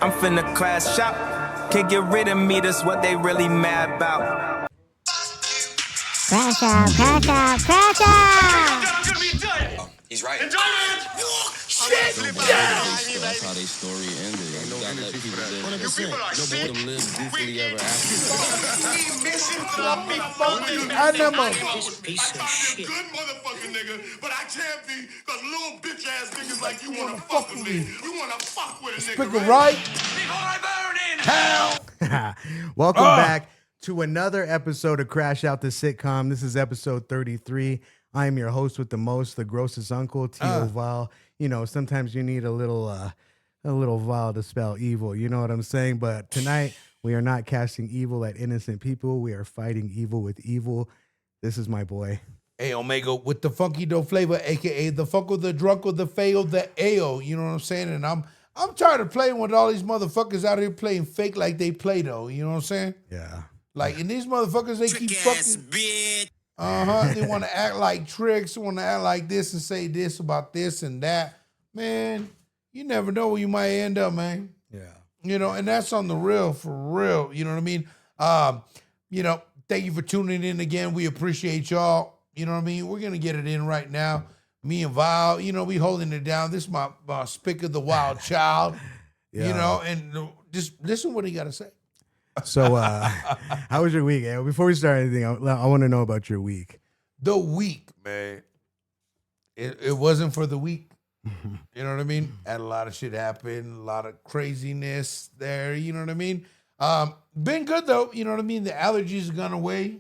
I'm finna crash out. Can't get rid of me, that's what they really mad about. Crash out, crash out, crash out! I'm gonna be indicted. He's right. Indicted! Shit! That's how they story ended. You No gotta let energy people for that. live. You people are sick. Them live goofily ever after. I never. This piece of shit. Good motherfucking nigga, but I can't be because little bitch ass niggas like you wanna fuck with me. You wanna fuck with a nigga, Speaker right. Before I burn in hell. Welcome back to another episode of Crash Out the Sitcom. This is episode 33. I am your host with the most, the grossest uncle, T.O. Val. You know, sometimes you need a little Val to spell evil. You know what I'm saying? But tonight, we are not casting evil at innocent people. We are fighting evil with evil. This is my boy. Hey, Omega, with the funky dough flavor, a.k.a. the Funko, the Drunko, the Fayo, the Ayo. You know what I'm saying? And I'm tired of playing with all these motherfuckers out here playing fake like they play, though. You know what I'm saying? Yeah. Like, and these motherfuckers, they keep fucking... bitch. They want to act like tricks, want to act like this and say this about this and that. Man, you never know where you might end up, man. Yeah. You know, and that's on the real, for real. You know what I mean? You know, thank you for tuning in again. We appreciate y'all. You know what I mean? We're going to get it in right now. Me and Val, you know, we holding it down. This is my Spicker the Wild Child. Yeah. You know, and just listen what he got to say. So, how was your week? Before we start anything, I want to know about your week. The week, man. It wasn't for the week. You know what I mean? Had a lot of shit happen, a lot of craziness there. You know what I mean? Been good though. You know what I mean? The allergies gone away.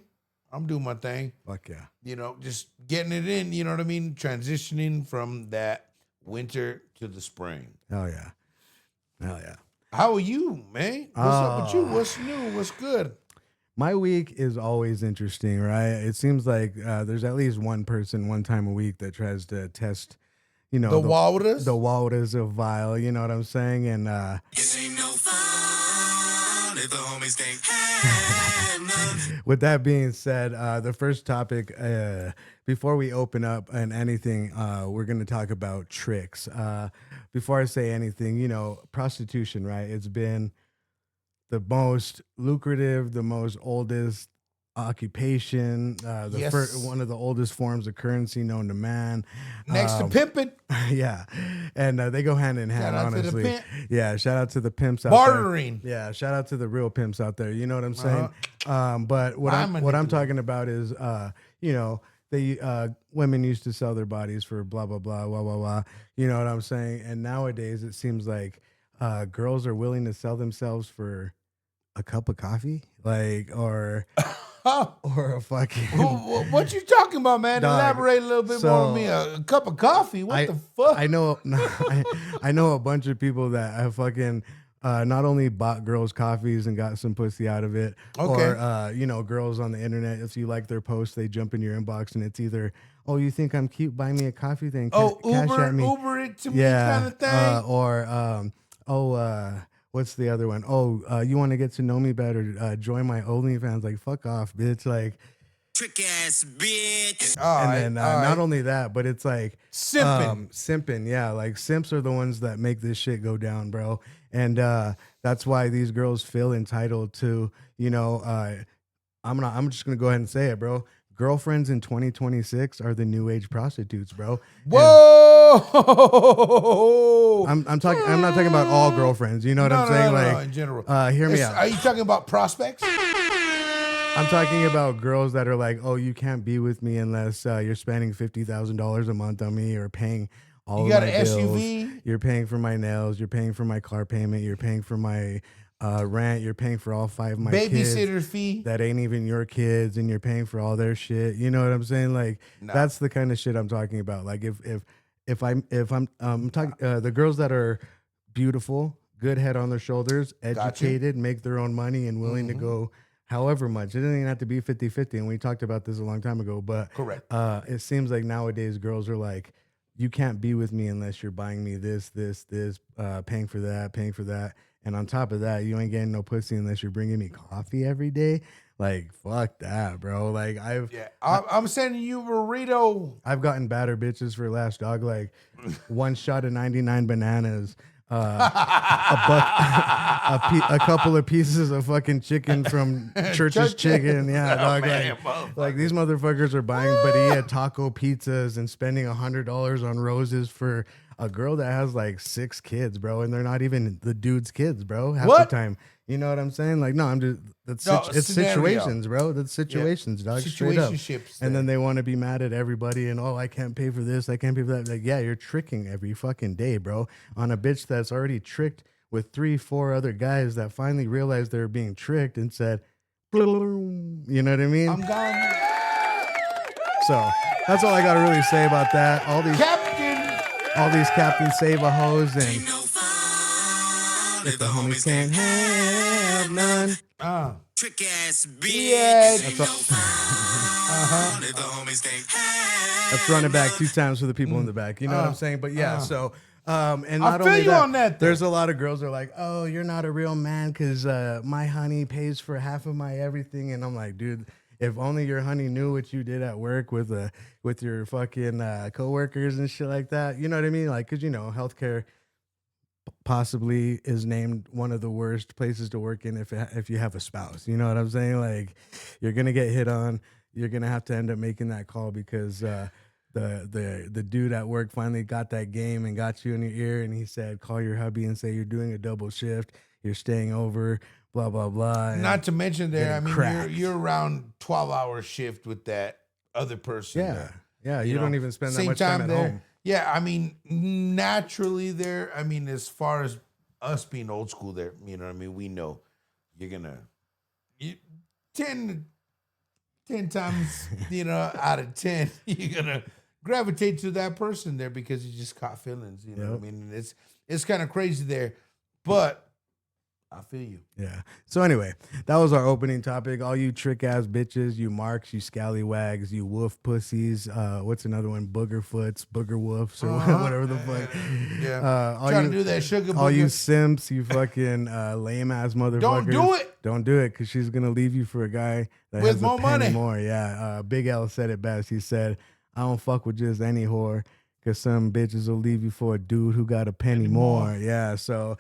I'm doing my thing. Fuck yeah. You know, just getting it in. You know what I mean? Transitioning from that winter to the spring. Hell yeah. Hell yeah. How are you, man? What's up with you? What's new? What's good? My week is always interesting, right? It seems like there's at least one person one time a week that tries to test, you know, The Walrus? The Walrus of Vile, you know what I'm saying? And This ain't no fun if the homies can't have none. with that being said, the first topic, before we open up and anything, we're going to talk about tricks. Before I say anything, you know, prostitution, right? It's been the most lucrative, the most oldest occupation, one of the oldest forms of currency known to man. Next to pimping. Yeah. And they go hand in hand, Shout out to the honestly. pimp. Yeah, shout out to the pimps out Bartering. there. Yeah, shout out to the real pimps out there. You know what I'm saying? But what I'm talking about is, you know, women used to sell their bodies for blah, blah, blah, blah, blah, blah. You know what I'm saying? And nowadays it seems like girls are willing to sell themselves for a cup of coffee, like, or a fucking... What you talking about, man? Dog. Elaborate a little bit more on me. A cup of coffee? What the fuck? I know I know a bunch of people that have fucking not only bought girls coffees and got some pussy out of it, or you know, girls on the internet, if you like their post, they jump in your inbox and it's either, oh, you think I'm cute, buy me a coffee, then cash at me. Uber it to me kind of thing. What's the other one? Oh, you want to get to know me better? Join my OnlyFans. Like, fuck off, bitch. Like, Trick ass bitch. and then not only that, but it's like Simping. simping. Yeah, like simps are the ones that make this shit go down, bro. And that's why these girls feel entitled to, you know, I'm just gonna go ahead and say it, bro. Girlfriends in 2026 are the new age prostitutes, bro. Whoa! I'm not talking about all girlfriends. You know what I'm saying? No, Like, in general. Hear me out. Are you talking about prospects? I'm talking about girls that are like, oh, you can't be with me unless you're spending $50,000 a month on me, or paying all You of got my an bills. SUV? You're paying for my nails. You're paying for my car payment. You're paying for my rent. You're paying for all 5 of my Babysitter kids fee? that ain't even your kids, and you're paying for all their shit. You know what I'm saying? Like, that's the kind of shit I'm talking about. Like, if I'm talking the girls that are beautiful, good head on their shoulders, educated, make their own money, and willing to go however much. It doesn't even have to be 50-50. And we talked about this a long time ago, but Correct. It seems like nowadays girls are like, you can't be with me unless you're buying me this, paying for that. And on top of that, you ain't getting no pussy unless you're bringing me coffee every day. Like, fuck that, bro. Like, I'm sending you a burrito. I've gotten badder bitches for less, dog. Like, one shot of 99 bananas, a couple of pieces of fucking chicken from Church's Chicken. Yeah, dog. Like these motherfuckers are buying Barilla taco pizzas and spending $100 on roses for a girl that has like 6 kids, bro, and they're not even the dude's kids, bro. Half the time. You know what I'm saying? Like, no, I'm just it's situations, bro. That's situations, dog. Straight up. And then they want to be mad at everybody and I can't pay for this, I can't pay for that. Like, yeah, you're tricking every fucking day, bro, on a bitch that's already tricked with 3-4 other guys that finally realized they were being tricked and said, you know what I mean? I'm gone. So that's all I gotta really say about that. All these Captain Save-A-Hoes and If the homies can't have none. trick ass bitch. Ain't no fun. If the homies can't have Let's run it back 2 times for the people in the back. You know what I'm saying? But yeah, so and not I feel only you that, on that, though. there's a lot of girls that are like, oh, you're not a real man because my honey pays for half of my everything. And I'm like, dude, if only your honey knew what you did at work with your fucking coworkers and shit like that. You know what I mean? Like, because, healthcare possibly is named one of the worst places to work in if you have a spouse. You know what I'm saying? Like, you're gonna get hit on. You're gonna have to end up making that call because the dude at work finally got that game and got you in your ear, and he said, call your hubby and say you're doing a double shift, you're staying over, blah blah blah. Not to mention there, I mean, cracked. you're around 12-hour shift with that other person. Yeah, you don't even spend that much time at home. Yeah, I mean, naturally there, I mean, as far as us being old school there, you know what I mean? We know you're going to, 10 times, out of 10, you're going to gravitate to that person there because you just caught feelings, you know what I mean? And it's kind of crazy there, but I feel you. Yeah. So anyway, that was our opening topic. All you trick ass bitches, you marks, you scallywags, you wolf pussies. What's another one? Boogerfoots, booger wolves, or whatever the fuck. Yeah. Trying to do that sugar. All you simps, you fucking lame ass motherfuckers. Don't do it. Don't do it, because she's gonna leave you for a guy that with has more a penny money. More. Yeah. Big L said it best. He said, "I don't fuck with just any whore, because some bitches will leave you for a dude who got a penny more." Yeah, so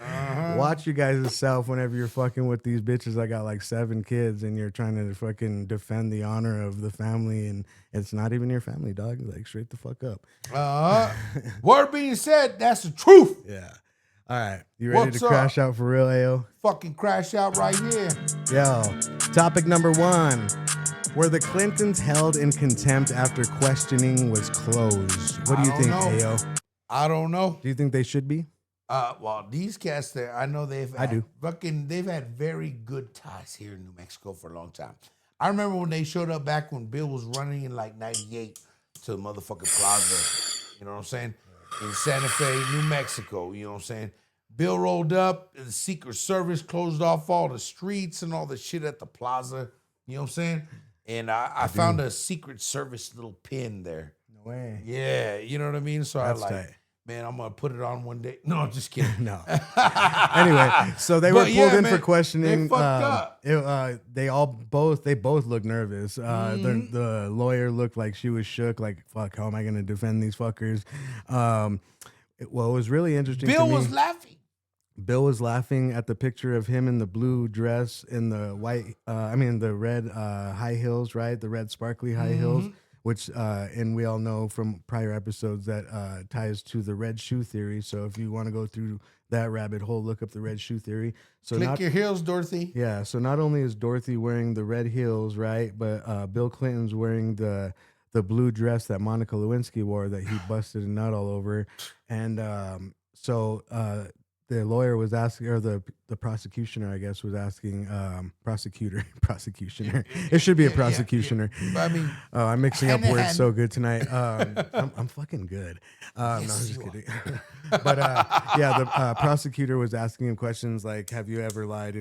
watch you guys yourself whenever you're fucking with these bitches. I got like 7 kids, and you're trying to fucking defend the honor of the family, and it's not even your family, dog. Like, straight the fuck up. Word being said, that's the truth. Yeah. All right, you ready to crash out for real, Ayo? Fucking crash out right here. Yo, topic number 1. Were the Clintons held in contempt after questioning was closed? What do you think, Ayo? I don't know. Do you think they should be? Well, these cats there, I know they've had very good ties here in New Mexico for a long time. I remember when they showed up back when Bill was running in like 98 to the motherfucking plaza. You know what I'm saying? In Santa Fe, New Mexico. You know what I'm saying? Bill rolled up, the Secret Service closed off all the streets and all the shit at the plaza. You know what I'm saying? And I found a Secret Service little pin there. No way. Yeah, you know what I mean? So That's I tight. man, I'm going to put it on one day. No, just kidding. No. Anyway, so they were pulled in for questioning. They fucked up. They both looked nervous. The lawyer looked like she was shook, like, fuck, how am I going to defend these fuckers? It was really interesting Bill to me. was laughing. Bill was laughing at the picture of him in the blue dress and the the red high heels, right? The red sparkly high heels, which, and we all know from prior episodes that ties to the red shoe theory. So if you want to go through that rabbit hole, look up the red shoe theory. So Click your heels, Dorothy. Yeah. So not only is Dorothy wearing the red heels, right? But Bill Clinton's wearing the blue dress that Monica Lewinsky wore that he busted a nut all over. And the lawyer was asking, or the prosecutioner, I guess, was asking, prosecutioner. It should be a prosecutioner. Yeah. I mean, I'm mixing up words so good tonight. I'm fucking good. No, I'm just kidding. But the prosecutor was asking him questions like, have you ever lied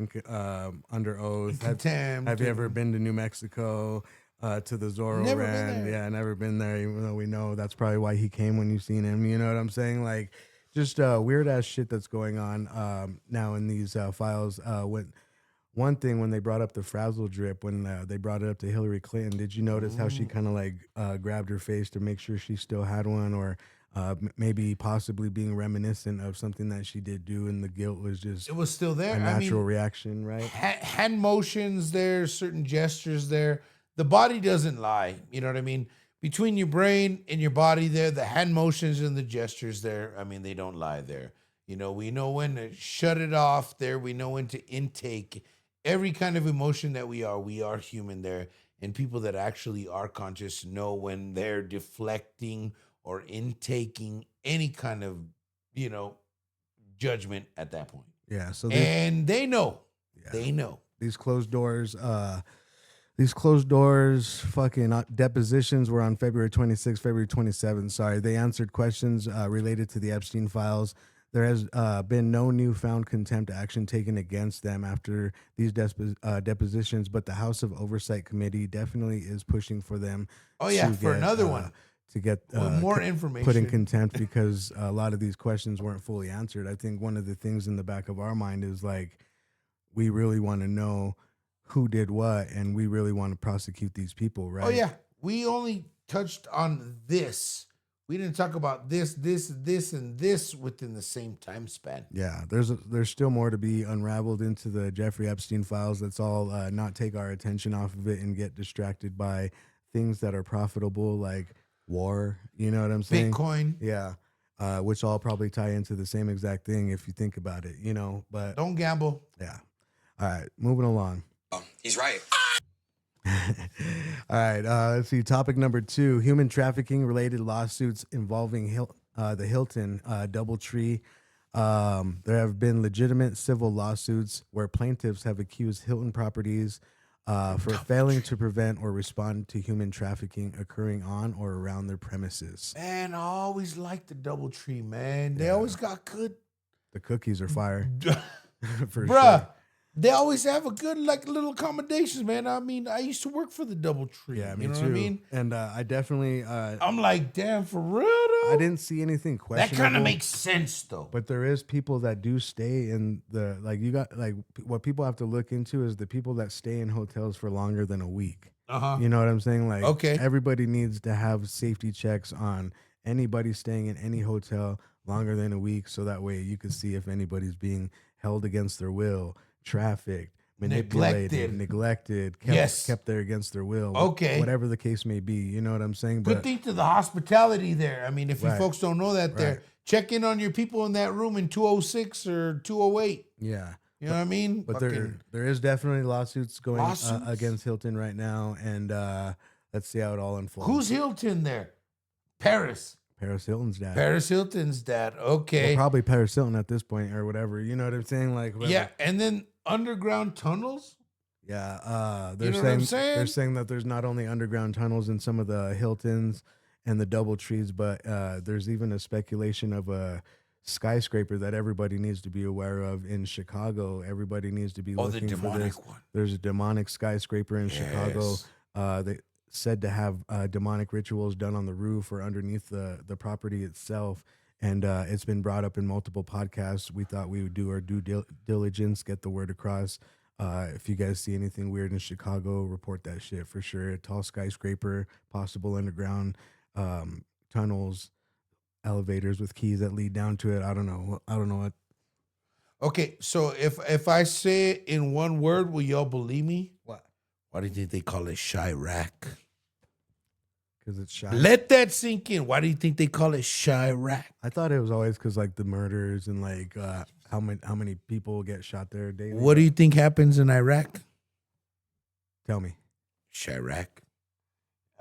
under oath? Have you ever been to New Mexico? To the Zorro Never been Rand? there. Yeah, never been there, even though we know that's probably why he came when you seen him. You know what I'm saying? Like, just weird ass shit that's going on now in these files. One thing, when they brought up the frazzle drip, when they brought it up to Hillary Clinton, did you notice how she kind of like grabbed her face to make sure she still had one, or maybe possibly being reminiscent of something that she did do, and the guilt was just It was still there. a natural reaction, right? Hand motions there, certain gestures there. The body doesn't lie. You know what I mean? Between your brain and your body there, the hand motions and the gestures there, I mean, they don't lie there. You know, we know when to shut it off there. We know when to intake every kind of emotion that we are human there. And people that actually are conscious know when they're deflecting or intaking any kind of, you know, judgment at that point. Yeah. So And they know. Yeah. They know. These closed doors, fucking depositions were on February 26th, February 27th. Sorry. They answered questions related to the Epstein files. There has been no newfound contempt action taken against them after these depositions, but the House of Oversight Committee definitely is pushing for them. Oh, yeah, for another one. To get more information put in contempt because a lot of these questions weren't fully answered. I think one of the things in the back of our mind is like, we really want to know who did what, and we really want to prosecute these people, right? Oh, yeah. We only touched on this. We didn't talk about this, and this within the same time span. Yeah, there's still more to be unraveled into the Jeffrey Epstein files. Let's all not take our attention off of it and get distracted by things that are profitable, like war. You know what I'm saying? Bitcoin. Yeah. Which all probably tie into the same exact thing if you think about it, you know, but don't gamble. Yeah. All right. Moving along. Oh, he's right. All right. Let's see. Topic number 2, human trafficking related lawsuits involving the Hilton DoubleTree. There have been legitimate civil lawsuits where plaintiffs have accused Hilton properties for failing to prevent or respond to human trafficking occurring on or around their premises. Man, I always liked the DoubleTree, man. They always got good. The cookies are fire. For Bruh, sure. They always have a good, like, little accommodations, man. I mean, I used to work for the DoubleTree. Yeah, me you know too. What I mean? And I definitely... I'm like, damn, for real, though? I didn't see anything questionable. That kind of makes sense, though. But there is people that do stay in the... Like, you got... Like, what people have to look into is the people that stay in hotels for longer than a week. Uh-huh. You know what I'm saying? Like, okay. Everybody needs to have safety checks on anybody staying in any hotel longer than a week, so that way you can see if anybody's being held against their will, trafficked, manipulated, neglected, kept there against their will. Okay. Whatever the case may be. You know what I'm saying? Good thing to the hospitality there. I mean, if you folks don't know that there, check in on your people in that room in 206 or 208. Yeah. You know what I mean? But there is definitely lawsuits going against Hilton right now, and let's see how it all unfolds. Who's Hilton there? Paris Hilton's dad. Paris Hilton's dad. Okay. Well, probably Paris Hilton at this point or whatever. You know what I'm saying? Like, whatever. Yeah, and then underground tunnels. Yeah, you know what I'm saying? They're saying that there's not only underground tunnels in some of the Hiltons and the DoubleTrees, but there's even a speculation of a skyscraper that everybody needs to be aware of in Chicago. Everybody needs to be looking for this. One. There's a demonic skyscraper in Chicago. They said to have demonic rituals done on the roof or underneath the property itself. And it's been brought up in multiple podcasts. We thought we would do our due diligence, get the word across. If you guys see anything weird in Chicago, report that shit for sure. A tall skyscraper, possible underground tunnels, elevators with keys that lead down to it. I don't know what. Okay, so if I say it in one word, will y'all believe me? What? Why do you think they call it Chirac? Because it's shy. Let that sink in. Why do you think they call it Chirac? I thought it was always because like the murders and like how many people get shot there daily. What do you think happens in Iraq? Tell me. Chirac.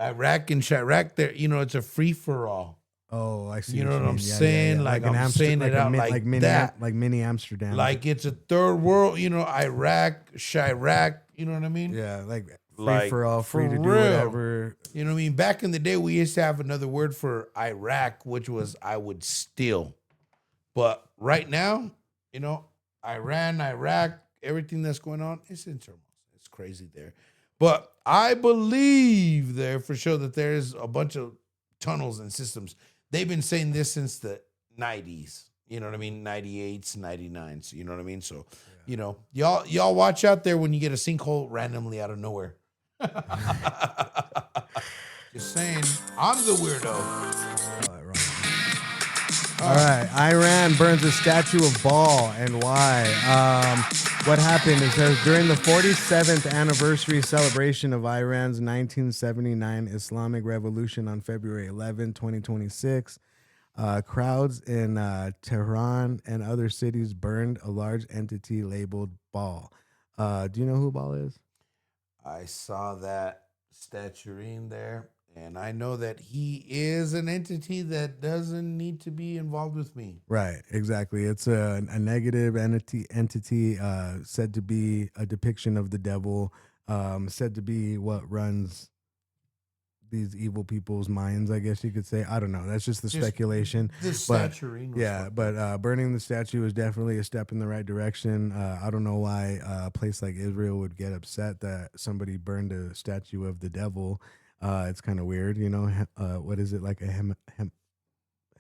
Iraq and Chirac, there, it's a free for all. Oh, I see. You know what I'm saying? Like I'm saying it out like that. Like mini Amsterdam. Like it's a third world, Iraq, Chirac, you know what I mean? Yeah, like free for all, free to do whatever. You know what I mean? Back in the day, we used to have another word for Iraq, which was I would steal. But right now, Iran, Iraq, everything that's going on, it's in turmoil. It's crazy there. But I believe there for sure that there's a bunch of tunnels and systems. They've been saying this since the 90s. You know what I mean? 98s, 99s. You know what I mean? So, y'all watch out there when you get a sinkhole randomly out of nowhere. Just saying, I'm the weirdo. All right. Iran burns a statue of Baal, and why? What happened? It says during the 47th anniversary celebration of Iran's 1979 Islamic Revolution on February 11, 2026, crowds in Tehran and other cities burned a large entity labeled Baal. Do you know who Baal is? I saw that statuine there, and I know that he is an entity that doesn't need to be involved with me. Right, exactly. It's a negative entity said to be a depiction of the devil, said to be what runs these evil people's minds, I guess you could say. I don't know. That's just the speculation. The statuine. But burning the statue is definitely a step in the right direction. I don't know why a place like Israel would get upset that somebody burned a statue of the devil. It's kind of weird, you know. What is it, like a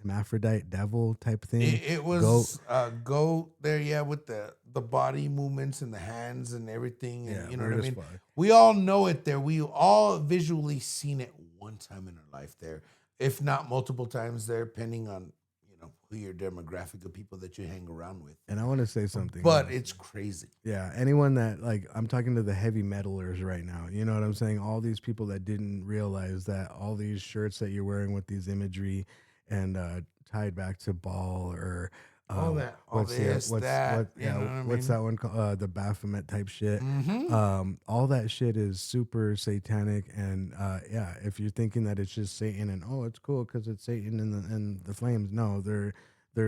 hermaphrodite devil type thing? It was goat there, yeah, with the body movements and the hands and everything. And, you know what I mean? Fuck. We all know it there. We all visually seen it one time in our life there, if not multiple times there, depending on, you know, who your demographic of people that you hang around with. And I want to say something. But it's crazy. Yeah, anyone that, like, I'm talking to the heavy metalers right now. You know what I'm saying? All these people that didn't realize that all these shirts that you're wearing with these imagery and tied back to Baal or what's that one called? The Baphomet type shit. All that shit is super satanic, and if you're thinking that it's just Satan and it's cool because it's Satan and the flames, no, they're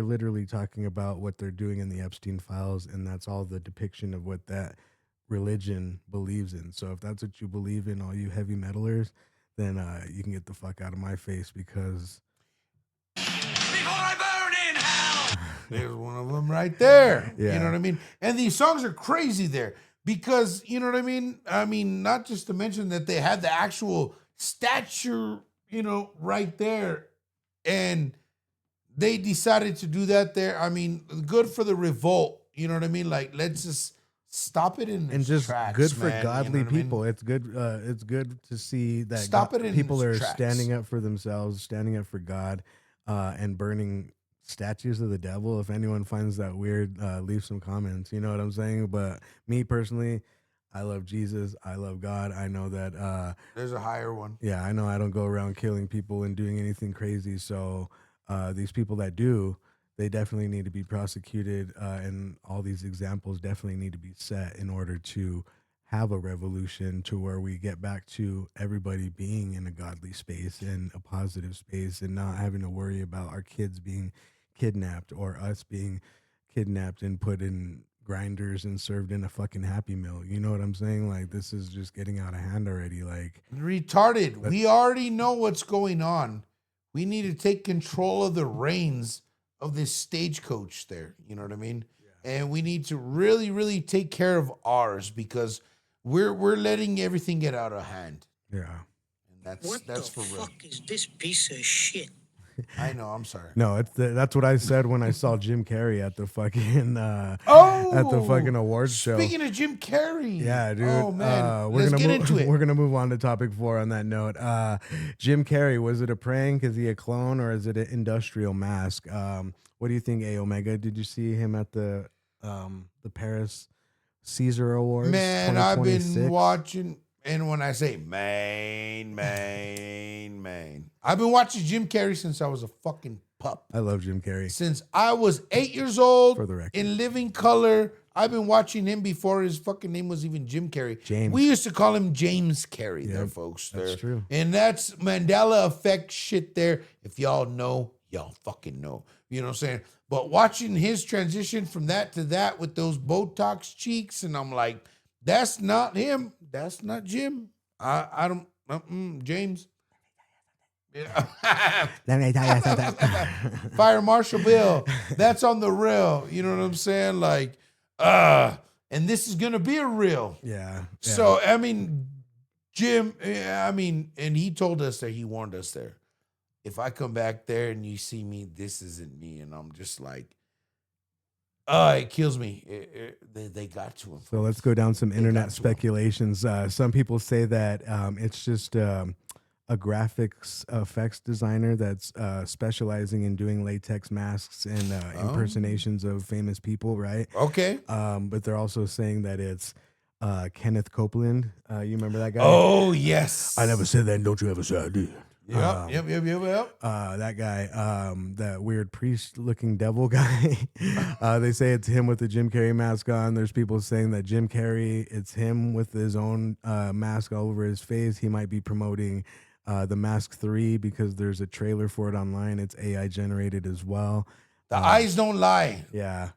literally talking about what they're doing in the Epstein files, and that's all the depiction of what that religion believes in. So if that's what you believe in, all you heavy metalers, then you can get the fuck out of my face, because there's one of them right there. Yeah. You know what I mean? And these songs are crazy there because, you know what I mean? I mean, not just to mention that they had the actual statue, you know, right there. And they decided to do that there. I mean, good for the revolt. You know what I mean? Like, let's just stop it in its and just tracks, good for man. godly You know what I mean? people. It's good. It's good to see that Stop it in people its are tracks. standing up for themselves, standing up for God, and burning statues of the devil. If anyone finds that weird, leave some comments. You know what I'm saying? But me personally, I love Jesus. I love God. I know that there's a higher one. Yeah, I know I don't go around killing people and doing anything crazy. So these people that do, they definitely need to be prosecuted, and all these examples definitely need to be set in order to have a revolution to where we get back to everybody being in a godly space and a positive space, and not having to worry about our kids being kidnapped or us being kidnapped and put in grinders and served in a fucking Happy Meal. You know what I'm saying? Like, this is just getting out of hand already. Like, retarded. We already know what's going on. We need to take control of the reins of this stagecoach there. You know what I mean? Yeah. And we need to really, really take care of ours, because we're letting everything get out of hand. Yeah. And that's for real. What the fuck is this piece of shit? I know. I'm sorry. No, that's what I said when I saw Jim Carrey at the fucking at the fucking awards show. Speaking of Jim Carrey, yeah, dude. Oh man, let's get into it. We're gonna move on to topic 4 on that note. Jim Carrey, was it a prank? Is he a clone, or is it an industrial mask? What do you think, A Omega? Did you see him at the Paris Caesar Awards? Man, I've been watching. And when I say main, I've been watching Jim Carrey since I was a fucking pup. I love Jim Carrey. Since I was 8 years old, For the record. in living color, I've been watching him before his fucking name was even Jim Carrey. James. We used to call him James Carrey there, Yep, folks. that's there. true. And that's Mandela effect shit there. If y'all know, y'all fucking know. You know what I'm saying? But watching his transition from that to that with those Botox cheeks, and I'm like, that's not him. That's not Jim. I don't, James. Yeah. Let me tell you something. Fire Marshal Bill. That's on the real. You know what I'm saying? Like, and this is gonna be a real. Yeah. So I mean, Jim. I mean, and he told us there. He warned us there. If I come back there and you see me, this isn't me, and I'm just like, it kills me. They got to him. So let's go down some internet speculations. Some people say that it's just a graphics effects designer that's specializing in doing latex masks and impersonations of famous people, right? Okay. But they're also saying that it's Kenneth Copeland. You remember that guy? Oh, yes. I never said that, and don't you ever say I did. Yep. That guy, that weird priest-looking devil guy. They say it's him with the Jim Carrey mask on. There's people saying that Jim Carrey, it's him with his own mask all over his face. He might be promoting The Mask 3 because there's a trailer for it online. It's AI generated as well. The eyes don't lie. Yeah.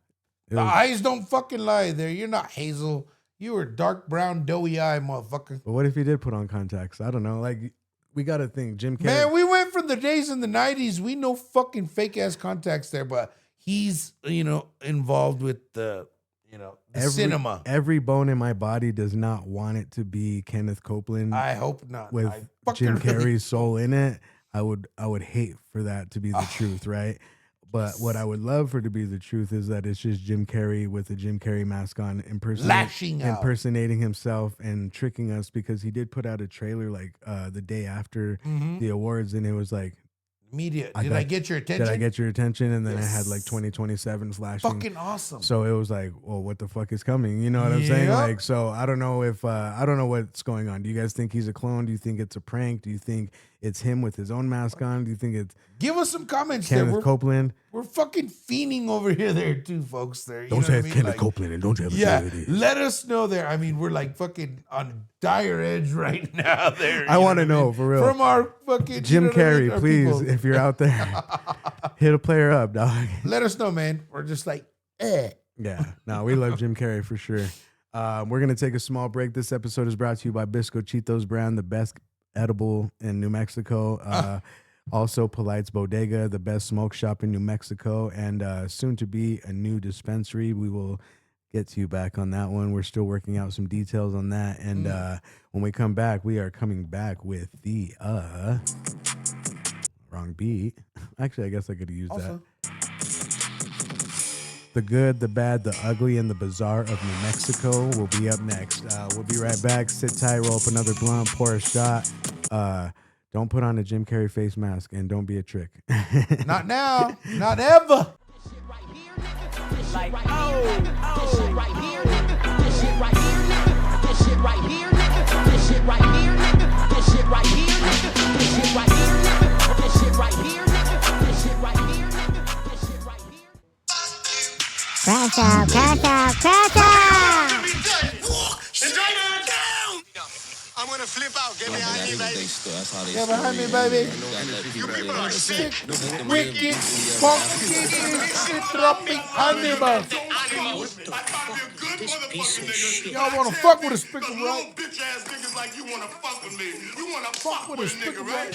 The eyes don't fucking lie there. You're not Hazel. You were dark brown, doughy eye, motherfucker. But what if he did put on contacts? I don't know. Like, we got to think. Jim Carrey. Man, we went from the days in the 90s. We know fucking fake ass contacts there, but he's, involved with the, the cinema. Every bone in my body does not want it to be Kenneth Copeland. I hope not. With Jim Carrey's soul in it. I would hate for that to be the truth, right? But what I would love for it to be the truth is that it's just Jim Carrey with a Jim Carrey mask on, impersonating himself and tricking us, because he did put out a trailer like the day after the awards, and it was like, media. Did I get your attention? Did I get your attention? And then I had like 2027 flashing. Fucking awesome. So it was like, well, what the fuck is coming? You know what I'm saying? Like, so I don't know if I don't know what's going on. Do you guys think he's a clone? Do you think it's a prank? Do you think it's him with his own mask on? Do you think it's give us some comments? Kenneth Copeland? We're fucking fiending over here, there too, folks. There, don't say it's Kenneth Copeland, and don't you ever say it is. Let us know there. I mean, we're like fucking on dire edge right now. There, I want to know for real from our fucking Jim Carrey, please, if you're out there, hit a player up, dog. Let us know, man. We're just like, Yeah, no, we love Jim Carrey for sure. We're gonna take a small break. This episode is brought to you by Bisco Cheetos brand, the best edible in New Mexico. Also, Polite's Bodega, the best smoke shop in New Mexico, and soon to be a new dispensary. We will get to you back on that one. We're still working out some details on that. And when we come back, we are coming back with the wrong beat. Actually, I guess I could have used that. The good, the bad, the ugly, and the bizarre of New Mexico will be up next. We'll be right back. Sit tight, roll up another blunt, pour a shot. Don't put on a Jim Carrey face mask, and don't be a trick. Not now. Not ever. Like, this shit right here, nigga. This shit right here, nigga. This shit right here, nigga. This shit right here, nigga. This shit right here, nigga. This shit right here, nigga. This shit right here, nigga. This shit right here, nigga. This shit right here. Crash out, crash out, crash out! I'm gonna flip out. Get behind me, baby. That's how they Get behind me, baby. You people are sick. Wicked, funky, disrupting animals. I thought you're a good motherfucker, nigga. Y'all wanna fuck with a spickle, Little right? bitch ass niggas like you wanna fuck with me. You wanna fuck with a spickle, nigga, right?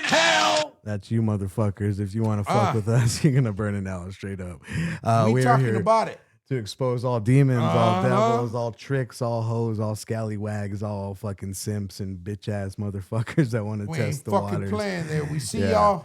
Hell. That's you motherfuckers. If you want to fuck with us, you're going to burn in hell straight up. We are talking here about it. to expose all demons, all devils, all tricks, all hoes, all scallywags, all fucking simps and bitch ass motherfuckers that want to We test ain't the fucking waters. playing there. We see Yeah. y'all.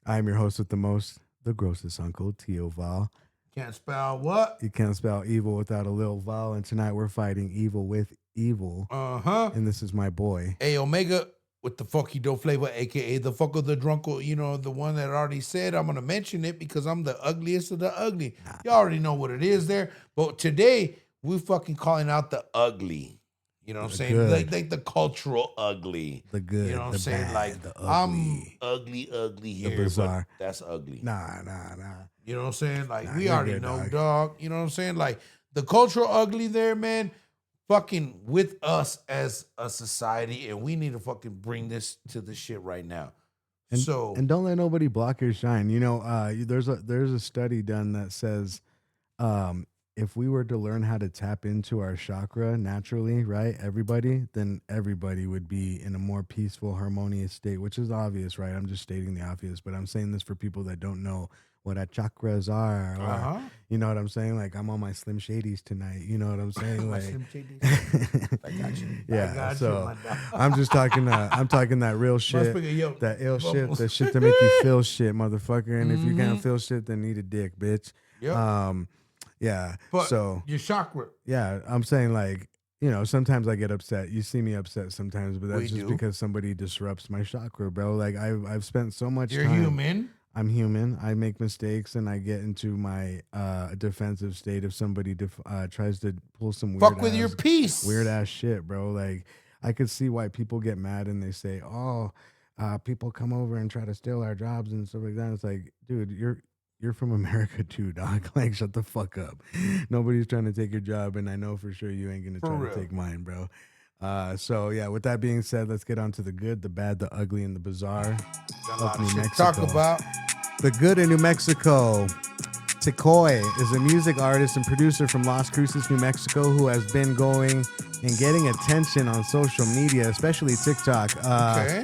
I'm your host with the most, the grossest uncle, Tio Val. Can't spell what? You can't spell evil without a little vowel, and tonight we're fighting evil with evil. And this is my boy. A Omega with the funky dough flavor, aka the fucker, the drunkle, the one that already said. I'm gonna mention it because I'm the ugliest of the ugly. Y'all already know what it is there. But today we fucking calling out the ugly. You know what I'm saying? good. Like the cultural ugly. The good, You know what I'm the saying? bad, Like the I'm ugly. ugly here. bizarre. But that's ugly. Nah. You know what I'm saying? Like we you're already good, know, dog. dog. You know what I'm saying? Like the cultural ugly there, man. Fucking with us as a society, and we need to fucking bring this to the shit right now. And don't let nobody block your shine. There's a study done that says if we were to learn how to tap into our chakra naturally, right, then everybody would be in a more peaceful, harmonious state, which is obvious, right? I'm just stating the obvious, but I'm saying this for people that don't know what our chakras are. Or, you know what I'm saying? Like, I'm on my Slim Shadys tonight. You know what I'm saying? Like, I got you. yeah. I got So you, my dog. I'm just talking. I'm talking that real shit, that ill shit, that shit to make you feel shit, motherfucker. And if you can't feel shit, then eat a dick, bitch. Yep. Yeah. But so your chakra. yeah, I'm saying like you know, sometimes I get upset. You see me upset sometimes, but that's We just do. because somebody disrupts my chakra, bro. Like I've spent so much You're time. human. I'm human. I make mistakes and I get into my defensive state if somebody tries to pull some Fuck with your peace. weird ass shit, bro. Like I could see why people get mad and they say, "Oh, people come over and try to steal our jobs and stuff like that." It's like, dude, you're from America too, dog. Like, shut the fuck up. Nobody's trying to take your job, and I know for sure you ain't gonna For try real. to take mine, bro. So yeah, with that being said, let's get on to the good, the bad, the ugly, and the bizarre Got a lot of of New shit to Mexico. talk about. The good in New Mexico. Tecoy is a music artist and producer from Las Cruces, New Mexico, who has been going and getting attention on social media, especially TikTok. Okay.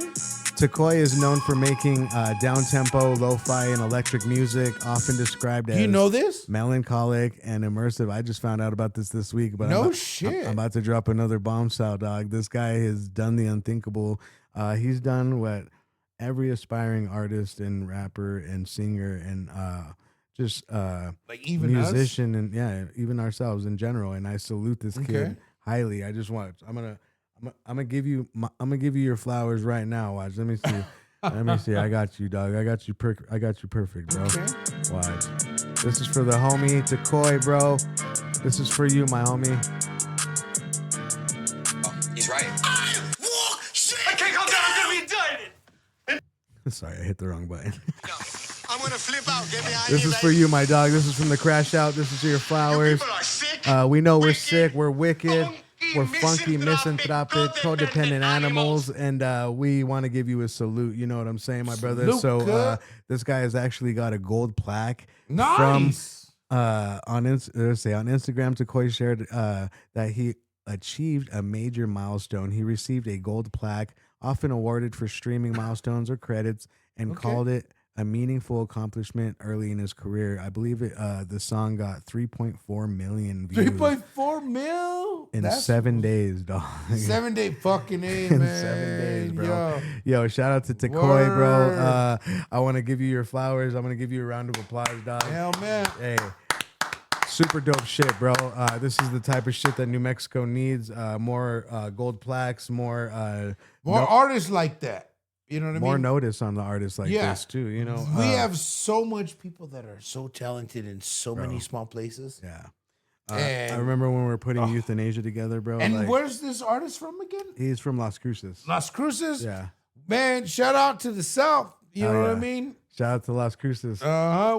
Tecoy is known for making down-tempo, lo-fi, and electric music, often described as Do you know this? melancholic and immersive. I just found out about this week, but No I'm shit. about to drop another bombshell, dog. This guy has done the unthinkable. He's done what every aspiring artist and rapper and singer and just Like even musician and yeah, even ourselves in general. And I salute this Okay. kid highly. I just want. I'm gonna give you your flowers right now. Watch. Let me see. Let me see. I got you, dog. I got you perfect, bro. Okay. Watch. This is for the homie Tecoy, bro. This is for you, my homie. He's right. I can't come down. I'm gonna be done. Sorry, I hit the wrong button. I'm gonna flip out. Get me out This is for you, my dog. This is from the CrashOut. This is your flowers. People are sick. We know we're wicked, sick. We're wicked. We're funky, misanthropic, codependent codependent animals, and we want to give you a salute. You know what I'm saying, my brother? Salute, So cuz. this guy has actually got a gold plaque Nice. from on Instagram. Tecoy shared that he achieved a major milestone. He received a gold plaque, often awarded for streaming milestones or credits, and Okay. called it a meaningful accomplishment early in his career. I believe the song got 3.4 million views 3.4 mil in That's 7 days, dog. 7 day fucking A, In man. 7 days, bro. Yo. Yo, shout out to Tecoy, bro. Word. I want to give you your flowers. I'm gonna give you a round of applause, dog. Hell, man. Hey, super dope shit, bro. This is the type of shit that New Mexico needs. More gold plaques, more artists like that. You know what I more mean? notice on the artists like Yeah. this too. You know, We have so much people that are so talented in so many small places. yeah. And- I remember when we were putting Euthanasia together, bro. And like, where's this artist from again? he's from Las Cruces. Las Cruces? Yeah. Man, shout out to the South. You Oh, know what I yeah. mean? Shout out to Las Cruces.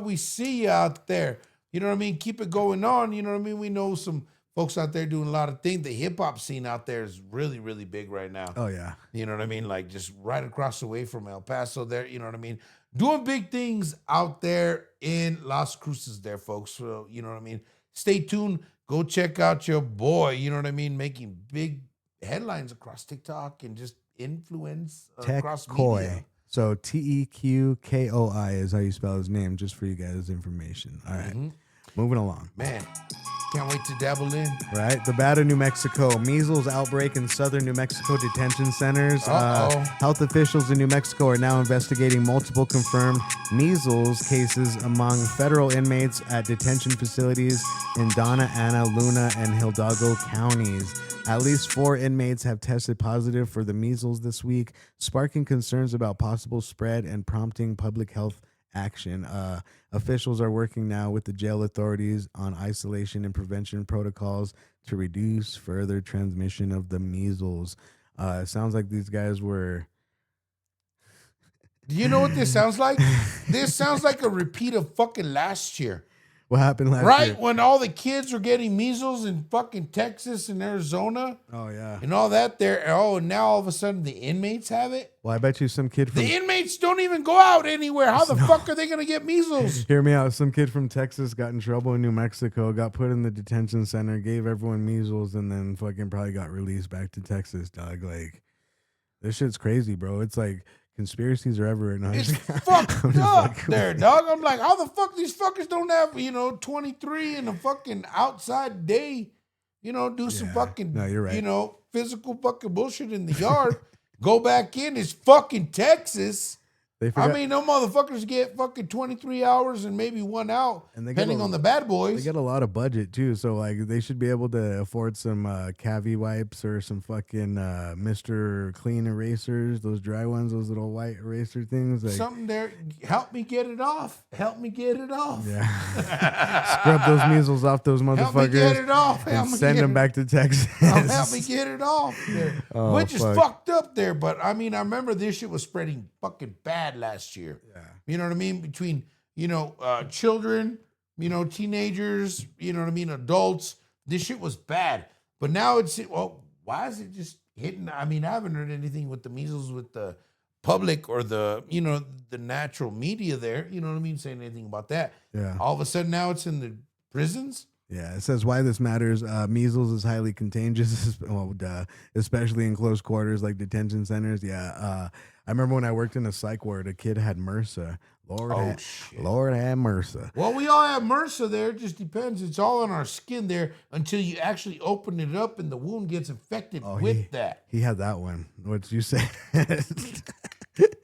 We see you out there. You know what I mean? Keep it going on. You know what I mean? We know some folks out there doing a lot of things. The hip hop scene out there is really, really big right now. Oh yeah. You know what I mean? Like just right across the way from El Paso there. You know what I mean? Doing big things out there in Las Cruces there, folks. So, you know what I mean? Stay tuned. Go check out your boy. You know what I mean? Making big headlines across TikTok and just influence across media. Tecoy. So Teqkoi is how you spell his name, just for you guys' information. All right. Moving along. Man, can't wait to dabble in. Right, the bad of New Mexico. Measles outbreak in southern New Mexico detention centers. Health officials in New Mexico are now investigating multiple confirmed measles cases among federal inmates at detention facilities in Donna, Ana, Luna, and Hidalgo counties. At least 4 inmates have tested positive for the measles this week, sparking concerns about possible spread and prompting public health action. Officials are working now with the jail authorities on isolation and prevention protocols to reduce further transmission of the measles. It sounds like these guys were... Do you know what this sounds like? This sounds like a repeat of fucking last year. What happened last Right? year? When all the kids were getting measles in fucking Texas and Arizona Oh, yeah. and all that there. Oh, and now all of a sudden the inmates have it? Well, I bet you some kid from... The inmates don't even go out anywhere. How the fuck are they going to get measles? Hear me out. Some kid from Texas got in trouble in New Mexico, got put in the detention center, gave everyone measles, and then fucking probably got released back to Texas, dog. Like, this shit's crazy, bro. It's like conspiracies are everywhere. No, It's fucked up there, dog. I'm like, how the fuck these fuckers don't have, 23 and a fucking outside day, do some Yeah. fucking, No, you're right. Physical fucking bullshit in the yard. Go back in. It's fucking Texas. They I mean, no motherfuckers get fucking 23 hours and maybe 1 out, And they depending get a- on the bad boys. They get a lot of budget too, so like they should be able to afford some Cavi wipes or some fucking Mr. Clean erasers, those dry ones, those little white eraser things. Like, Something there. Help me get it off. Help me get it off. yeah, scrub those measles off those motherfuckers. Help me get it off. And Help me send get them it- back to Texas. Help me get it off there. Oh, Which is fuck. fucked up there. But I mean, I remember this shit was spreading fucking bad last year. Yeah. You know what I mean? Between, children, teenagers, you know what I mean? Adults. This shit was bad. But now why is it just hitting? I mean, I haven't heard anything with the measles with the public or the natural media there. You know what I mean? Saying anything about that. Yeah. All of a sudden now it's in the prisons. Yeah, it says why this matters. Measles is highly contagious, especially in close quarters like detention centers. Yeah, I remember when I worked in a psych ward, a kid had MRSA. Lord have MRSA. Well, we all have MRSA there. It just depends. It's all on our skin there until you actually open it up and the wound gets infected with that. He had that one. What'd you say?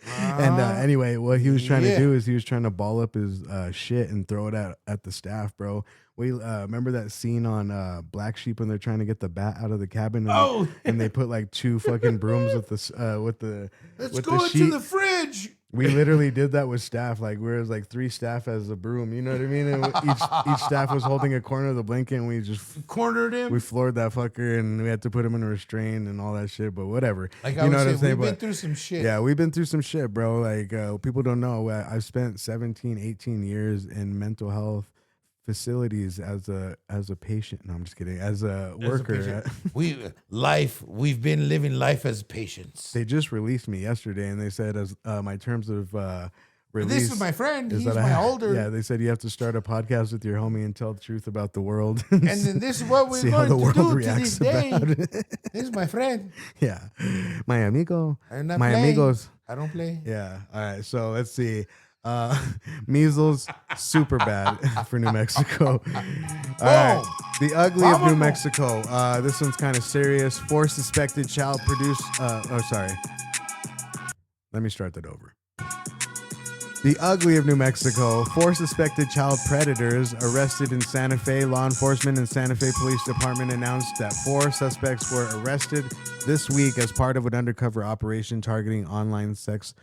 And anyway, what he was trying to do is he was trying to ball up his shit and throw it at the staff, bro. We remember that scene on Black Sheep when they're trying to get the bat out of the cabin, and they put like 2 fucking brooms with the Let's with go the into sheet. the fridge. We literally did that with staff. Like, we was like 3 staff as a broom. You know what I mean? And each staff was holding a corner of the blanket, and we just cornered him. We floored that fucker, and we had to put him in a restraint and all that shit. But whatever. Like you know what I'm saying? we've been through some shit. Yeah, we've been through some shit, bro. Like, people don't know. I've spent 17, 18 years in mental health facilities as a patient. No, I'm just kidding. As a worker. We've been living life as patients. They just released me yesterday, and they said as my terms of release. This is my friend. He's that my older. Yeah, they said you have to start a podcast with your homie and tell the truth about the world. And then this is what we're See how going the to world do to this reacts day. about it. This is my friend. Yeah, my amigo, I'm not my playing. amigos. I don't play. Yeah. All right. So let's see. Measles, super bad for New Mexico. All right. The ugly of New Mexico. This one's kind of serious. 4 suspected child produced. Sorry. Let me start that over. The ugly of New Mexico. 4 suspected child predators arrested in Santa Fe. Law enforcement and Santa Fe Police Department announced that 4 suspects were arrested this week as part of an undercover operation targeting online sex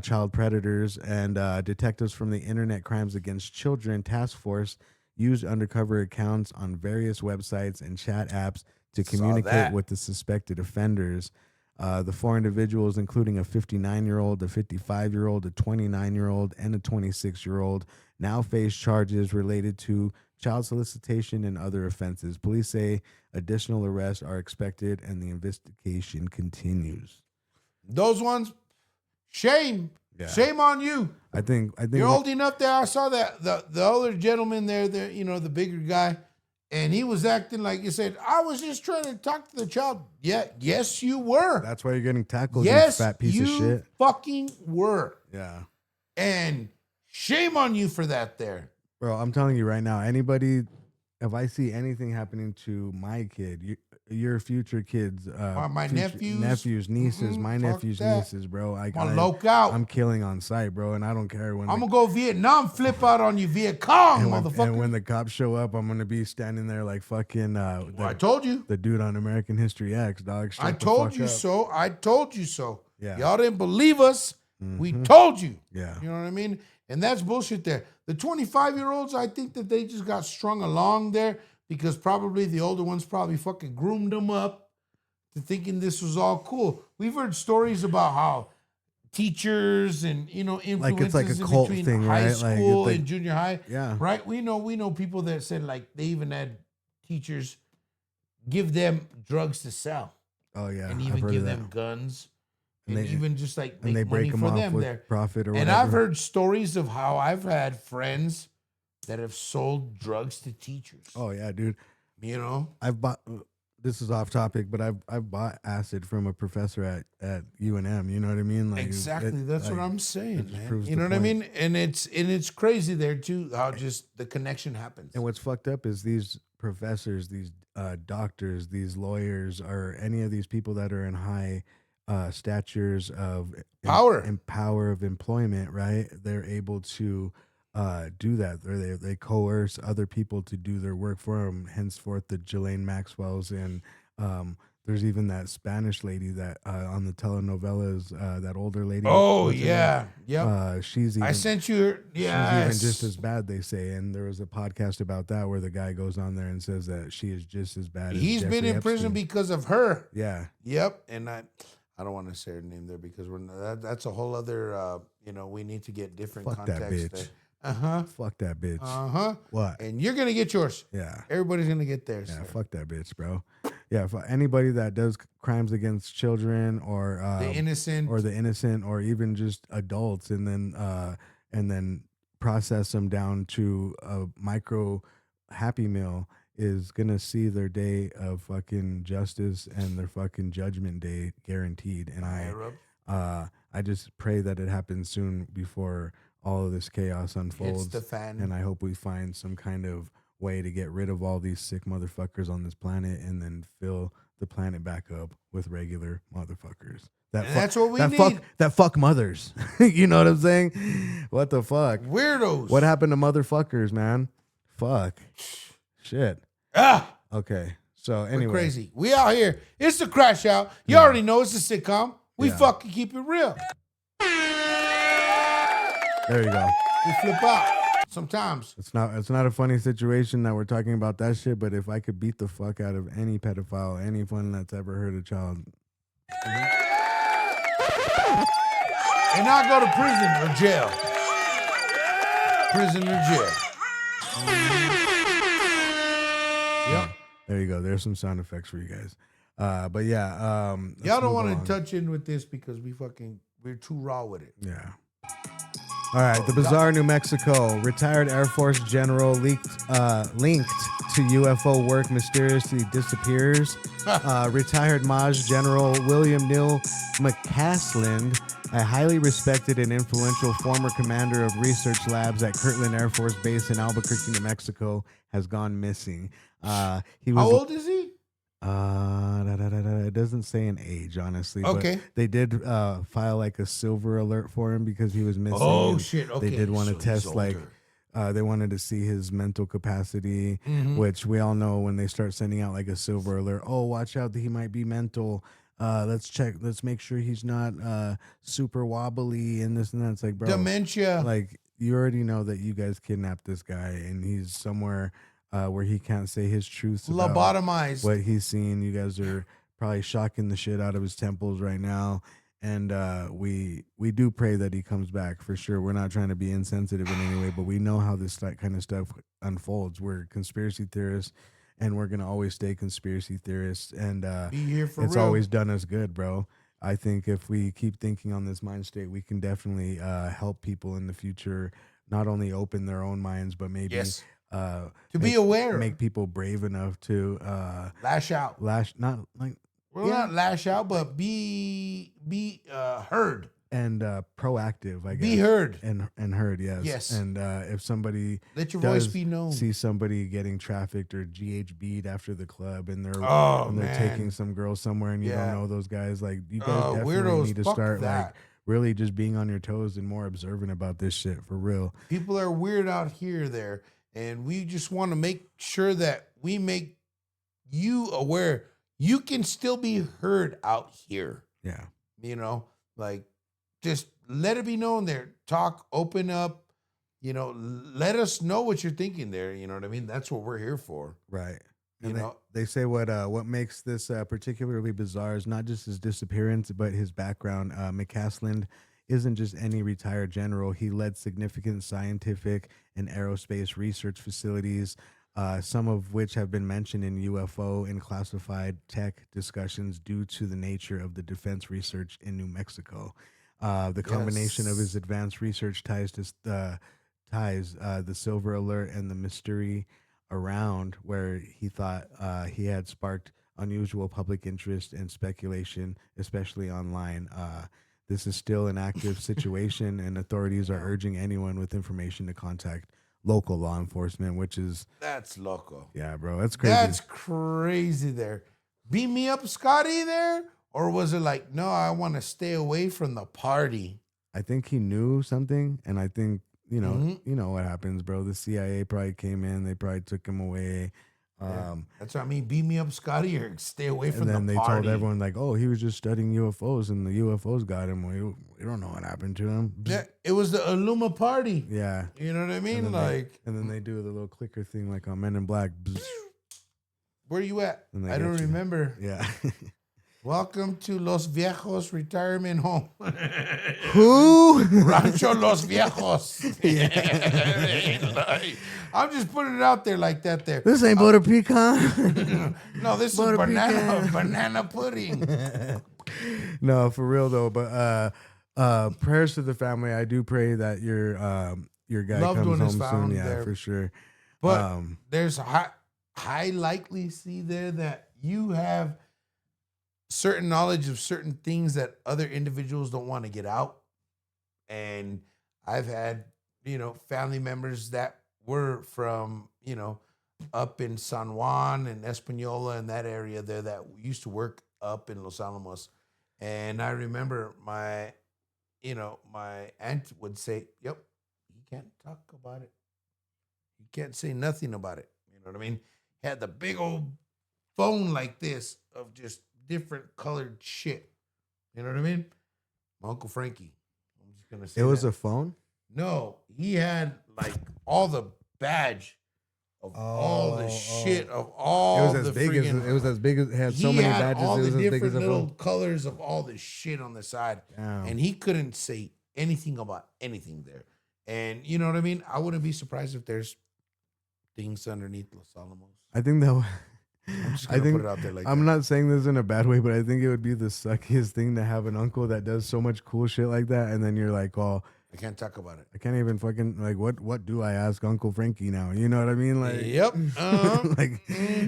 child predators, and detectives from the Internet Crimes Against Children Task Force used undercover accounts on various websites and chat apps to communicate with the suspected offenders. The 4 individuals, including a 59-year-old, a 55-year-old, a 29-year-old, and a 26-year-old, now face charges related to child solicitation and other offenses. Police say additional arrests are expected and the investigation continues. Those ones, shame. Yeah. Shame on you. I think You're old enough there. I saw that the other gentleman there, the bigger guy, and he was acting like you said, I was just trying to talk to the child. Yeah, yes, you were. That's why you're getting tackled, Yes, you fat piece of shit. fucking were. Yeah. And shame on you for that there. Bro, I'm telling you right now, anybody, if I see anything happening to my kid, your future kids, my nephews, nieces, my fuck nephews, that. nieces, bro. I'm killing on sight, bro, and I don't care when I'm gonna go Vietnam, flip out on you, Viet Cong, motherfucker. And when the cops show up, I'm gonna be standing there like fucking. I told you, the dude on American History X, dog. I told you so. I told you so. Yeah. Y'all didn't believe us. We told you. Yeah. You know what I mean? And that's bullshit there. The 25-year-olds, I think that they just got strung along there because probably the older ones probably fucking groomed them up to thinking this was all cool. We've heard stories about how teachers and, influences like it's like a in cult between thing, high right? school Like, and junior high. Yeah. Right? We know people that said like they even had teachers give them drugs to sell. Oh yeah. And I've even heard give of that. them guns. And And they- even just like make And they break money them for off them with there. profit or And whatever. I've heard stories of how I've had friends that have sold drugs to teachers. Oh yeah, dude. You know? I've bought. This is off topic, but I've bought acid from a professor at UNM. You know what I mean? Like Exactly. That's what like, I'm saying, it just man. proves You the know what I point. mean? And it's crazy there too, how just the connection happens. And what's fucked up is these professors, these doctors, these lawyers, or any of these people that are in high statures of Power. and power of employment, right? They're able to do that. They coerce other people to do their work for them. Henceforth, the Ghislaine Maxwell's and there's even that Spanish lady that on the telenovelas, that older lady. Oh what's her name? yeah, yep. She's even, I sent you her. she's Yes. even just as bad, they say. And there was a podcast about that where the guy goes on there and says that she is just as bad. He's as been Jeffrey in prison Epstein. because of her. Yeah, Yep. And I don't want to say her name there because that's a whole other. We need to get different Fuck that context bitch. there. Uh-huh. fuck that bitch. Uh-huh. What? And you're gonna get yours. Yeah. Everybody's gonna get theirs. Yeah, sir. fuck that bitch, bro. Yeah, for anybody that does crimes against children or The innocent. or even just adults, and then process them down to a micro Happy Meal is gonna see their day of fucking justice and their fucking judgment day guaranteed. And I just pray that it happens soon before all of this chaos unfolds. It's the fan. And I hope we find some kind of way to get rid of all these sick motherfuckers on this planet and then fill the planet back up with regular motherfuckers. That's what we that need. That fuck mothers. You know what I'm saying? What the fuck? Weirdos. What happened to motherfuckers, man? Fuck. Shit. Ah, Okay. So we're anyway. crazy. We out here. It's the Crash Out. You already know it's a sitcom. We Yeah. fucking keep it real. There you go. We flip out sometimes. It's not a funny situation that we're talking about that shit, but if I could beat the fuck out of any pedophile, anyone that's ever hurt a child, And not go to prison or jail. Prison or jail. Yep. there you go. There's some sound effects for you guys. But yeah, let's Y'all don't move want along. to touch in with this because we're too raw with it. Yeah. All right. The bizarre New Mexico retired Air Force general linked to UFO work mysteriously disappears. Retired Maj General William Neal McCasland, a highly respected and influential former commander of research labs at Kirtland Air Force Base in Albuquerque, New Mexico, has gone missing. He was How old is he? It doesn't say an age, honestly. Okay. But they did file like a silver alert for him because he was missing. Oh, and shit, okay, They did want so to he's test like older. they wanted to see his mental capacity, Mm-hmm. which we all know when they start sending out like a silver alert. Oh, watch out that he might be mental. Let's check. Let's make sure he's not super wobbly and this and that. It's like, bro, Dementia. like you already know that you guys kidnapped this guy and he's somewhere where he can't say his truths about Lobotomized. what he's seen. You guys are probably shocking the shit out of his temples right now. And we do pray that he comes back for sure. We're not trying to be insensitive in any way, but we know how this kind of stuff unfolds. We're conspiracy theorists, and we're gonna always stay conspiracy theorists. And Be here for it's real. always done us good, bro. I think if we keep thinking on this mind state, we can definitely help people in the future. Not only open their own minds, but maybe Yes. to be aware. make people brave enough to Lash out. not like Well, not lash out, but be heard. and proactive, I guess. Be heard. and heard, yes. Yes. And if somebody Let your does voice be known. see somebody getting trafficked or GHB'd after the club, and they're Oh, and they're man. taking some girl somewhere, and you Yeah. don't know those guys, like you guys definitely weirdos, need to fuck start that. like really just being on your toes and more observant about this shit for real. People are weird out here, there, and we just want to make sure that we make you aware. You can still be heard out here. Yeah. You know, like just let it be known there. Talk, open up. You know, let us know what you're thinking there. You know what I mean? That's what we're here for. Right. You And know? they say what makes this particularly bizarre is not just his disappearance, but his background. McCasland isn't just any retired general. He led significant scientific and aerospace research facilities, some of which have been mentioned in UFO and classified tech discussions due to the nature of the defense research in New Mexico. The combination of his advanced research ties the silver alert and the mystery around where he thought he had sparked unusual public interest and speculation, especially online. This is still an active situation, and authorities are urging anyone with information to contact local law enforcement, which is, That's loco. yeah, bro, that's crazy. That's crazy there. Beat me up, Scotty, there, Or was it like, no, I want to stay away from the party? I think he knew something, and I think you know what happens, bro. The CIA probably came in, they probably took him away. That's what I mean. Beat me up, Scotty, or stay away And from then the they party. told everyone like, "Oh, he was just studying UFOs, and the UFOs got him. We don't know what happened to him." Yeah, it was the Illuma party. Yeah, You know what I mean? and Like, then they do the little clicker thing like on Men in Black. where you at? And they I don't get you. remember. Yeah. Welcome to Los Viejos retirement home. Who? Rancho Los Viejos. I'm just putting it out there like that there. This ain't butter pecan. No, this is Butter banana pudding. No, for real though. But prayers to the family. I do pray that your guy Loved comes one is home found soon. Yeah, there. for sure. But there's high likely there that you have certain knowledge of certain things that other individuals don't want to get out. And I've had, family members that were from, up in San Juan and Espanola and that area there that used to work up in Los Alamos. And I remember my aunt would say, yep, you can't talk about it. You can't say nothing about it. You know what I mean? Had the big old phone like this of just different colored shit. You know what I mean? My Uncle Frankie. I'm just going to say It was that. a phone? No, he had like all the badge of all the shit of all It was as the big as friggin- it was as big as it had so he many had badges. all It the was as big different as a little phone. colors of all the shit on the side. Damn. And he couldn't say anything about anything there. And you know what I mean? I wouldn't be surprised if there's things underneath Los Alamos. I think that. I'm just I gonna think put it out there like I'm that. not saying this in a bad way, but I think it would be the suckiest thing to have an uncle that does so much cool shit like that, and then you're like, "Oh, I can't talk about it. I can't even fucking like what do I ask Uncle Frankie now?" You know what I mean? Like, Yep. like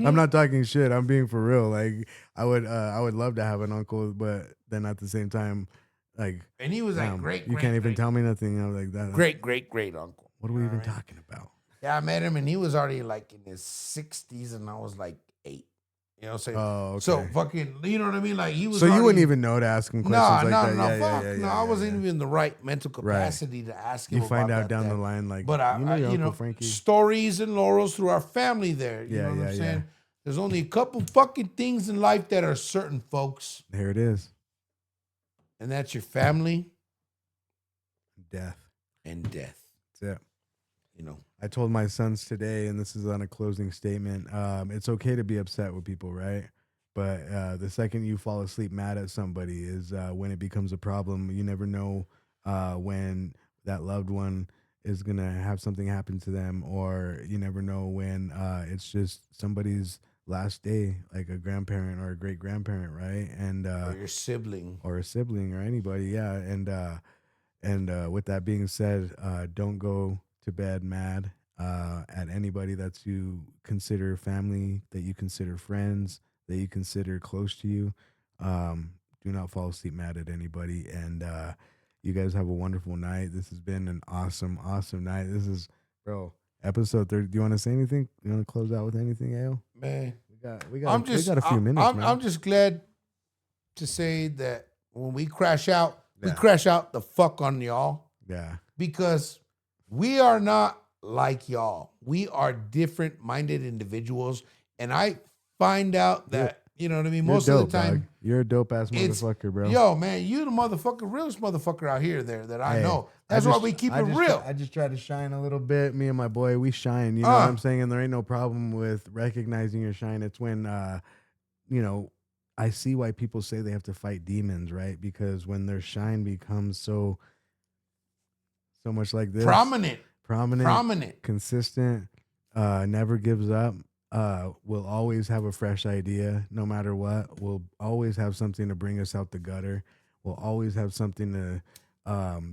I'm not talking shit. I'm being for real. Like I would love to have an uncle, but then at the same time, like, And he was like damn, great. you can't even tell me nothing. I'm like that. Great uncle. What are we even talking about? Yeah, I met him and he was already like in his 60s and I was like 8. You know what I'm saying? Oh, okay. So fucking, you know what I mean? Like he was. So you already- wouldn't even know to ask him No, questions no, like that. no, Yeah, fuck. yeah, yeah, No, yeah, I wasn't yeah. even in the right mental capacity to ask him. You find about out down that. the line, like, But you know your Uncle you know, Frankie. stories and laurels through our family there. You Yeah, know what yeah, I'm yeah. saying? There's only a couple fucking things in life that are certain, folks. Here it is. And that's your family Death. and death. That's it. You know. I told my sons today, and this is on a closing statement. It's okay to be upset with people, right? But the second you fall asleep mad at somebody is when it becomes a problem. You never know when that loved one is gonna have something happen to them, or you never know when it's just somebody's last day, like a grandparent or a great grandparent, right? And Or your sibling. or a sibling or anybody, yeah. And with that being said, don't go to bed mad at anybody that you consider family, that you consider friends, that you consider close to you. Do not fall asleep mad at anybody. And you guys have a wonderful night. This has been an awesome, awesome night. This is, bro, episode 30. Do you want to say anything? You want to close out with anything, Ayo? Man. We got a few minutes, man. I'm just glad to say that when we crash out, we crash out the fuck on y'all. Yeah. Because we are not like y'all. We are different minded individuals. And I find out that, you know what I mean? Most You're of the dope, time, dog. You're a dope ass it's- motherfucker, bro. yo, man, you the motherfucker, realest motherfucker out here there that I Hey, know. That's why we keep it real. I just try to shine a little bit. Me and my boy, we shine. You know what I'm saying? And there ain't no problem with recognizing your shine. It's when, I see why people say they have to fight demons, right? Because when their shine becomes so much like this, prominent, consistent, never gives up. We'll always have a fresh idea, no matter what. We'll always have something to bring us out the gutter. We'll always have something to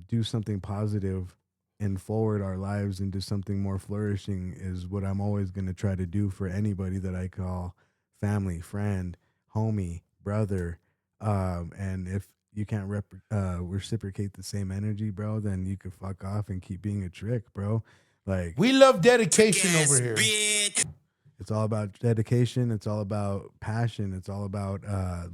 do something positive and forward our lives into something more flourishing is what I'm always going to try to do for anybody that I call family, friend, homie, brother. And if you can't reciprocate the same energy, bro, then you could fuck off and keep being a trick, bro. Like, We love dedication over here. Bitch. It's all about dedication. It's all about passion. It's all about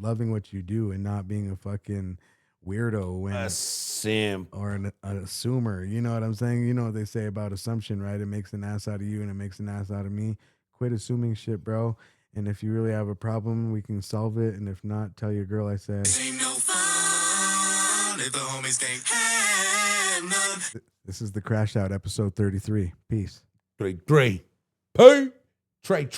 loving what you do and not being a fucking weirdo when A simp. or an assumer. You know what I'm saying? You know what they say about assumption, right? It makes an ass out of you and it makes an ass out of me. Quit assuming shit, bro. And if you really have a problem, we can solve it. And if not, tell your girl I said. Ain't no fun if the homies can't have none. This is the Crash Out, episode 33. Peace. Trey. Pay. Trey.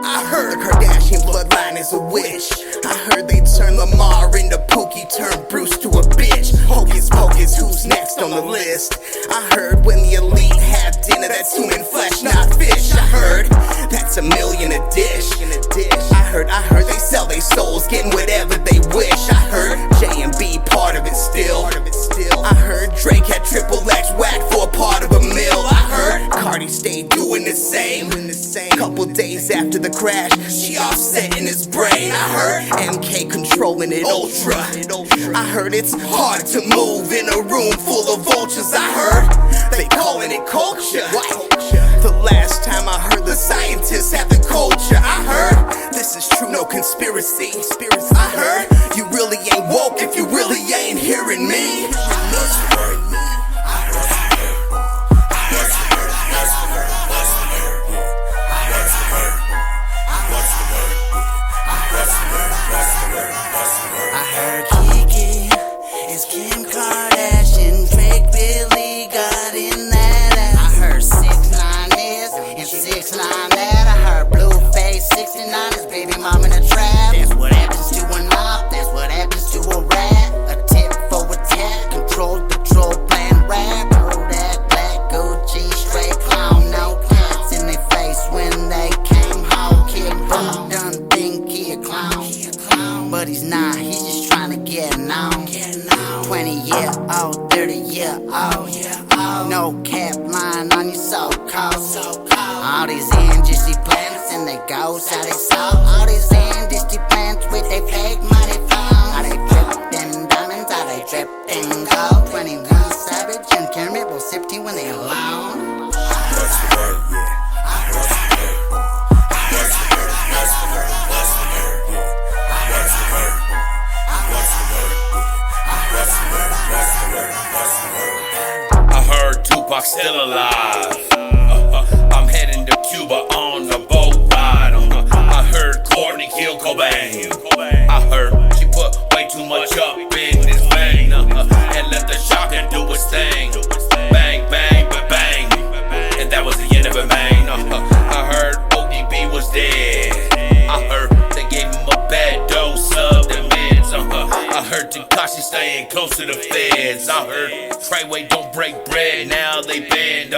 I heard the Kardashian bloodline is a witch. I heard they turn Lamar into Pookie, turn Bruce to a bitch. Hocus pocus, who's next on the list? I heard when the elite have dinner, that's human flesh, not fish. I heard that's $1 million a dish. I heard they sell their souls, getting whatever they wish. I heard J&B part of it still. I heard Drake had Triple X whack for a part of a mill. I heard Cardi stayed doing the same. Couple days after the crash, she offset in his brain. I heard MK controlling it ultra. I heard it's hard to move in a room full of vultures. I heard they calling it culture. The last time I heard the scientists have the culture. I heard this is true, no conspiracy. I heard you really ain't woke if you really ain't hearing me. I heard Kiki is Kim Kardashian, Drake Billy got in that ass. I heard 6ix9ine is and 6ix9ine that. I heard Blueface 69 is baby mom in a trap. That's what happens to a knob, that's what happens to a rat. A tip for a tat, controlled patrol plan rap. Heard that black Gucci straight clown, no cats in their face when they came home. Kid Boo done think he a clown. But he's not, he's just trying to get known. 20-year-old, 30-year-old. No cap line on your so-called. All these industry plants and they ghosts, how they sold. All these industry plants with they fake money phone. Are they dripped in diamonds, are they dripped in gold? 21 Savage and Carrey will sip tea when they alone. What's the word? I heard Tupac's still alive. I'm heading to Cuba on the boat ride. I heard Courtney killed Cobain. I heard she put way too much up in his vein and let the shocker do his thing. Bang, bang, bang, and that was the end of it, man. I heard ODB was dead. I heard they gave him a bad dose of the meds. I heard Tekashi staying close to the feds. I heard Treyway don't break bread, now they banned.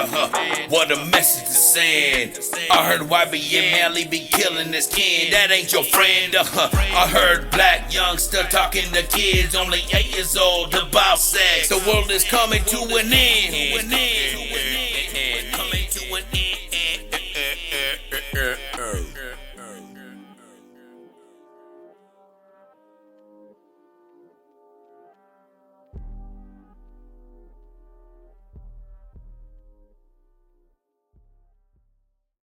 What a message to send. I heard YBN Mally be killing his kid, that ain't your friend. I heard black youngster talking to kids only 8 years old about sex. The world is coming to an end.